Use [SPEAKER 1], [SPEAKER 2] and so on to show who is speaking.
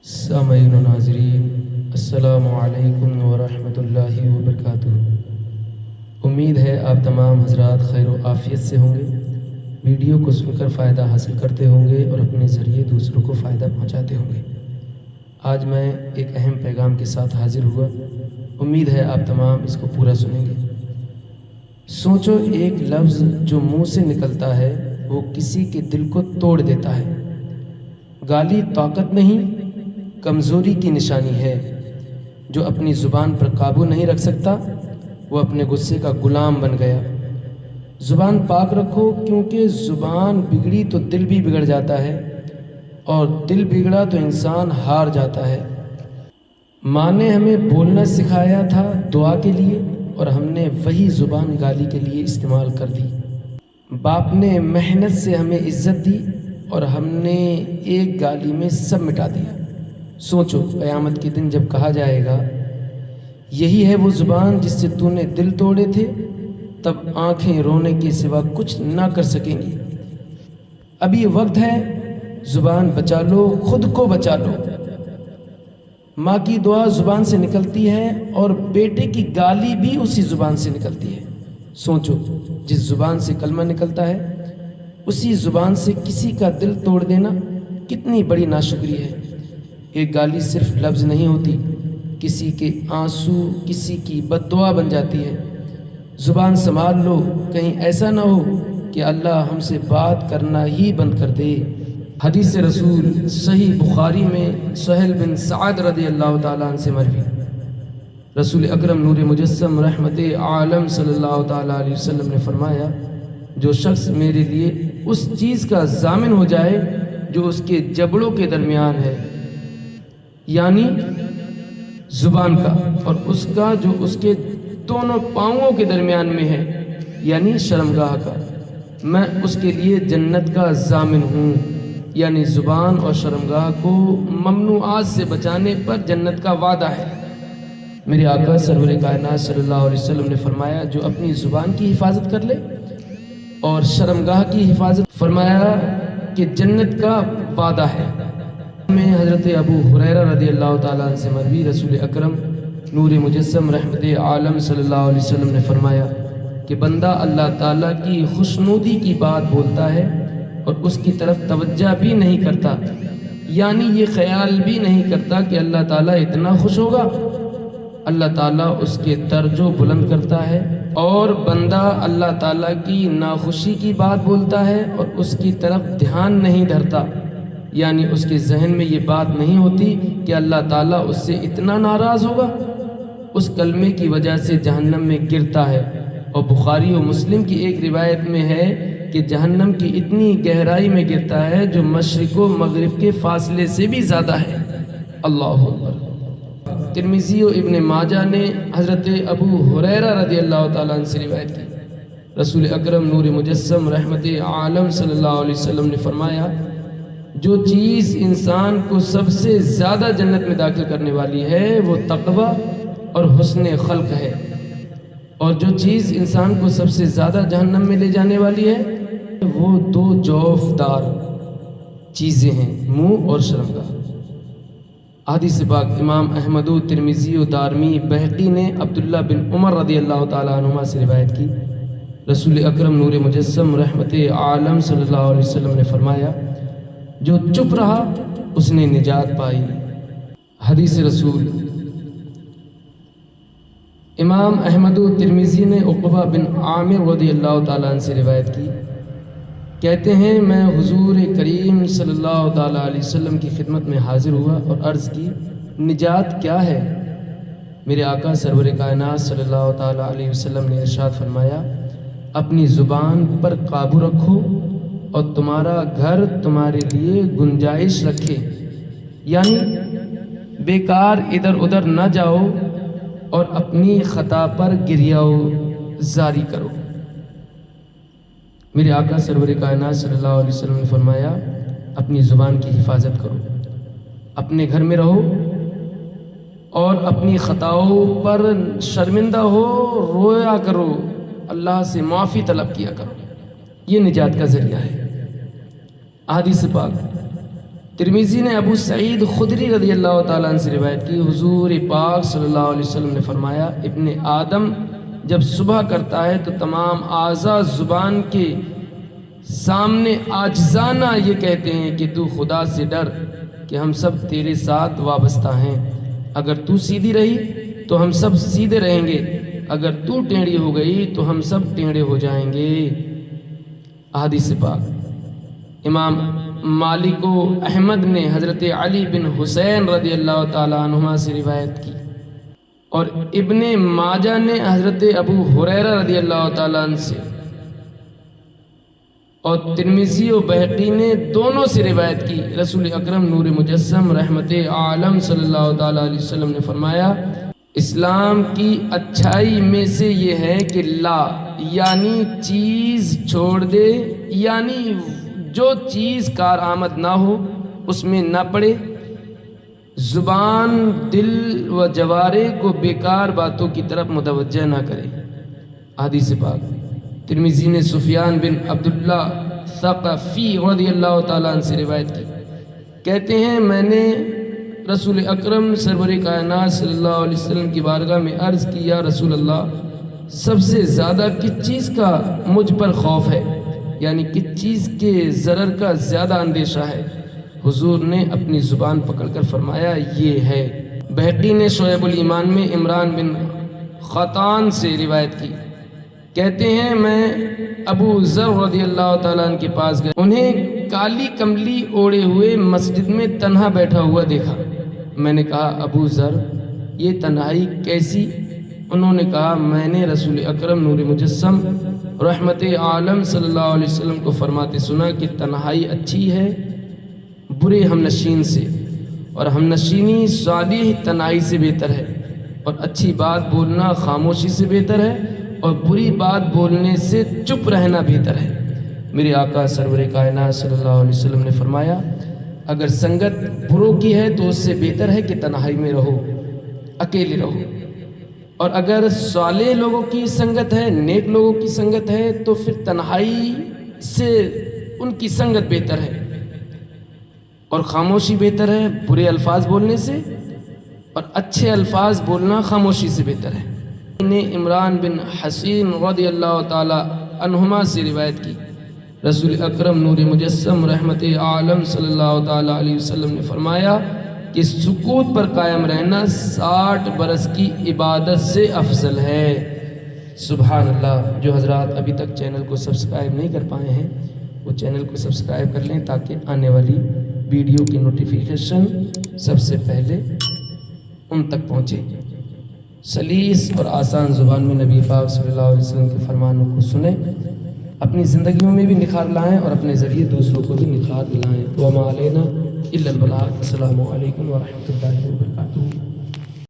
[SPEAKER 1] سامعین و ناظرین، السلام علیکم ورحمۃ اللہ وبرکاتہ۔ امید ہے آپ تمام حضرات خیر و عافیت سے ہوں گے، ویڈیو کو سن کر فائدہ حاصل کرتے ہوں گے اور اپنے ذریعے دوسروں کو فائدہ پہنچاتے ہوں گے۔ آج میں ایک اہم پیغام کے ساتھ حاضر ہوا، امید ہے آپ تمام اس کو پورا سنیں گے۔ سوچو، ایک لفظ جو منہ سے نکلتا ہے وہ کسی کے دل کو توڑ دیتا ہے۔ گالی طاقت نہیں، کمزوری کی نشانی ہے۔ جو اپنی زبان پر قابو نہیں رکھ سکتا وہ اپنے غصے کا غلام بن گیا۔ زبان پاک رکھو، کیونکہ زبان بگڑی تو دل بھی بگڑ جاتا ہے، اور دل بگڑا تو انسان ہار جاتا ہے۔ ماں نے ہمیں بولنا سکھایا تھا دعا کے لیے، اور ہم نے وہی زبان گالی کے لیے استعمال کر دی۔ باپ نے محنت سے ہمیں عزت دی، اور ہم نے ایک گالی میں سب مٹا دیا۔ سوچو، قیامت کے دن جب کہا جائے گا یہی ہے وہ زبان جس سے تو نے دل توڑے تھے، تب آنکھیں رونے کے سوا کچھ نہ کر سکیں گی۔ اب یہ وقت ہے، زبان بچا لو، خود کو بچا لو۔ ماں کی دعا زبان سے نکلتی ہے، اور بیٹے کی گالی بھی اسی زبان سے نکلتی ہے۔ سوچو، جس زبان سے کلمہ نکلتا ہے اسی زبان سے کسی کا دل توڑ دینا کتنی بڑی ناشکری ہے۔ ایک گالی صرف لفظ نہیں ہوتی، کسی کے آنسو کسی کی بد دعا بن جاتی ہے۔ زبان سنبھال لو، کہیں ایسا نہ ہو کہ اللہ ہم سے بات کرنا ہی بند کر دے۔ حدیث رسول صحیح بخاری میں سہل بن سعد رضی اللہ تعالیٰ عنہ سے مروی، رسول اکرم نور مجسم رحمت عالم صلی اللہ تعالیٰ علیہ وسلم نے فرمایا، جو شخص میرے لیے اس چیز کا ضامن ہو جائے جو اس کے جبڑوں کے درمیان ہے، یعنی زبان کا، اور اس کا جو اس کے دونوں پاؤں کے درمیان میں ہے، یعنی شرمگاہ کا، میں اس کے لیے جنت کا ضامن ہوں۔ یعنی زبان اور شرمگاہ کو ممنوعات سے بچانے پر جنت کا وعدہ ہے۔ میرے آقا سرور کائنات صلی اللہ علیہ وسلم نے فرمایا، جو اپنی زبان کی حفاظت کر لے اور شرمگاہ کی حفاظت، فرمایا کہ جنت کا وعدہ ہے۔ میں حضرت ابو ہریرہ رضی اللہ تعالیٰ عنہ سے مروی، رسول اکرم نور مجسم رحمت عالم صلی اللہ علیہ وسلم نے فرمایا کہ بندہ اللہ تعالیٰ کی خوشنودی کی بات بولتا ہے اور اس کی طرف توجہ بھی نہیں کرتا، یعنی یہ خیال بھی نہیں کرتا کہ اللہ تعالیٰ اتنا خوش ہوگا، اللہ تعالیٰ اس کے درجوں بلند کرتا ہے۔ اور بندہ اللہ تعالیٰ کی ناخوشی کی بات بولتا ہے اور اس کی طرف دھیان نہیں دھرتا، یعنی اس کے ذہن میں یہ بات نہیں ہوتی کہ اللہ تعالیٰ اس سے اتنا ناراض ہوگا، اس کلمے کی وجہ سے جہنم میں گرتا ہے۔ اور بخاری و مسلم کی ایک روایت میں ہے کہ جہنم کی اتنی گہرائی میں گرتا ہے جو مشرق و مغرب کے فاصلے سے بھی زیادہ ہے۔ اللہ اکبر۔ ترمذی و ابن ماجہ نے حضرت ابو ہریرہ رضی اللہ تعالیٰ عنہ سے روایت کی، رسول اکرم نور مجسم رحمت عالم صلی اللہ علیہ وسلم نے فرمایا، جو چیز انسان کو سب سے زیادہ جنت میں داخل کرنے والی ہے وہ تقوی اور حسن خلق ہے، اور جو چیز انسان کو سب سے زیادہ جہنم میں لے جانے والی ہے وہ دو جوف دار چیزیں ہیں، منہ اور شرمگاہ۔ حدیث پاک امام احمد و ترمذی و دارمی بہقی نے عبداللہ بن عمر رضی اللہ تعالیٰ عنہما سے روایت کی، رسول اکرم نور مجسم رحمت عالم صلی اللہ علیہ وسلم نے فرمایا، جو چپ رہا اس نے نجات پائی۔ حدیث رسول امام احمد و ترمذی نے عقبہ بن عامر رضی اللہ تعالیٰ عنہ سے روایت کی، کہتے ہیں میں حضور کریم صلی اللہ تعالیٰ علیہ وسلم کی خدمت میں حاضر ہوا اور عرض کی، نجات کیا ہے؟ میرے آقا سرور کائنات صلی اللہ تعالیٰ علیہ وسلم نے ارشاد فرمایا، اپنی زبان پر قابو رکھو اور تمہارا گھر تمہارے لیے گنجائش رکھے، یعنی بیکار ادھر ادھر نہ جاؤ اور اپنی خطا پر گریاؤ زاری کرو۔ میرے آقا سرور کائنات صلی اللہ علیہ وسلم نے فرمایا، اپنی زبان کی حفاظت کرو، اپنے گھر میں رہو اور اپنی خطاؤں پر شرمندہ ہو، رویا کرو، اللہ سے معافی طلب کیا کرو، یہ نجات کا ذریعہ ہے۔ احادیث پاک ترمذی نے ابو سعید خدری رضی اللہ تعالیٰ عنہ سے روایت کی، حضور پاک صلی اللہ علیہ وسلم نے فرمایا، ابن آدم جب صبح کرتا ہے تو تمام اعضاء زبان کے سامنے عاجزانہ یہ کہتے ہیں کہ تو خدا سے ڈر کہ ہم سب تیرے ساتھ وابستہ ہیں، اگر تو سیدھی رہی تو ہم سب سیدھے رہیں گے، اگر تو ٹیڑھی ہو گئی تو ہم سب ٹیڑھے ہو جائیں گے۔ احادیث پاک امام مالک و احمد نے حضرت علی بن حسین رضی اللہ تعالیٰ عنہما سے روایت کی، اور ابن ماجہ نے حضرت ابو ہریرہ رضی اللہ تعالیٰ عنہ سے، اور ترمذی و بہقی نے دونوں سے روایت کی۔ رسول اکرم نور مجسم رحمت عالم صلی اللہ تعالیٰ علیہ وسلم نے فرمایا، اسلام کی اچھائی میں سے یہ ہے کہ لا یعنی چیز چھوڑ دے، یعنی جو چیز کارآمد نہ ہو اس میں نہ پڑے، زبان دل و جوارے کو بیکار باتوں کی طرف متوجہ نہ کرے۔ حدیث پاک ترمذی نے سفیان بن عبداللہ ثقفی رضی اللہ تعالیٰ عنہ سے روایت کی، کہتے ہیں میں نے رسول اکرم سرور کائنات صلی اللہ علیہ وسلم کی بارگاہ میں عرض کی، یا رسول اللہ سب سے زیادہ کس چیز کا مجھ پر خوف ہے، یعنی کس چیز کے ضرر کا زیادہ اندیشہ ہے؟ حضور نے اپنی زبان پکڑ کر فرمایا یہ ہے۔ بہقی نے شعیب الایمان میں عمران بن خطان سے روایت کی، کہتے ہیں میں ابو ذر رضی اللہ تعالیٰ عنہ کے پاس گئے، انہیں کالی کملی اوڑے ہوئے مسجد میں تنہا بیٹھا ہوا دیکھا۔ میں نے کہا ابو ذر یہ تنہائی کیسی؟ انہوں نے کہا میں نے رسول اکرم نور مجسم رحمت عالم صلی اللہ علیہ وسلم کو فرماتے سنا کہ تنہائی اچھی ہے برے ہم نشین سے، اور ہم نشینی صالح تنہائی سے بہتر ہے، اور اچھی بات بولنا خاموشی سے بہتر ہے، اور بری بات بولنے سے چپ رہنا بہتر ہے۔ میرے آقا سرور کائنات صلی اللہ علیہ وسلم نے فرمایا اگر سنگت بروں کی ہے تو اس سے بہتر ہے کہ تنہائی میں رہو، اکیلے رہو، اور اگر صالح لوگوں کی سنگت ہے، نیک لوگوں کی سنگت ہے تو پھر تنہائی سے ان کی سنگت بہتر ہے، اور خاموشی بہتر ہے برے الفاظ بولنے سے، اور اچھے الفاظ بولنا خاموشی سے بہتر ہے۔ نے عمران بن حسین رضی اللہ تعالی عنہما سے روایت کی، رسول اکرم نور مجسم رحمت عالم صلی اللہ تعالی علیہ وسلم نے فرمایا کہ سکوت پر قائم رہنا 60 برس کی عبادت سے افضل ہے۔ سبحان اللہ۔ جو حضرات ابھی تک چینل کو سبسکرائب نہیں کر پائے ہیں وہ چینل کو سبسکرائب کر لیں تاکہ آنے والی ویڈیو کی نوٹیفیکیشن سب سے پہلے ان تک پہنچے۔ سلیس اور آسان زبان میں نبی پاک صلی اللہ علیہ وسلم کے فرمانوں کو سنیں، اپنی زندگیوں میں بھی نکھار لائیں اور اپنے ذریعے دوسروں کو بھی نکھار دلائیں۔ وما علینا الا البلاغ۔ السلام علیکم ورحمۃ اللہ وبرکاتہ۔